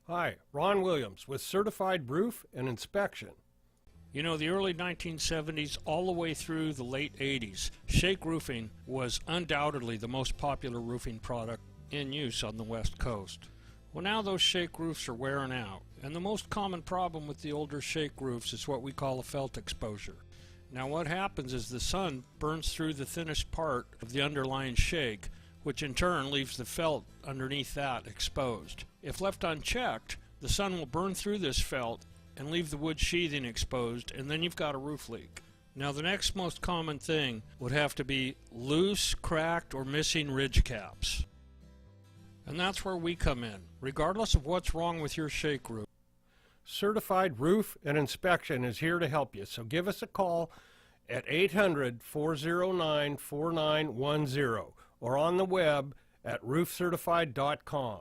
Hi, Ron Williams with Certified Roof and Inspection. You know, the early 1970s all the way through the late 80s, shake roofing was undoubtedly the most popular roofing product in use on the West Coast. Well, now those shake roofs are wearing out, and the most common problem with the older shake roofs is what we call a felt exposure. Now what happens is the sun burns through the thinnest part of the underlying shake, which in turn leaves the felt underneath that exposed. If left unchecked, the sun will burn through this felt and leave the wood sheathing exposed, and then you've got a roof leak. Now the next most common thing would have to be loose, cracked, or missing ridge caps. And that's where we come in, regardless of what's wrong with your shake roof. Certified Roof and Inspection is here to help you, so give us a call at 800-409-4910 or on the web at roofcertified.com.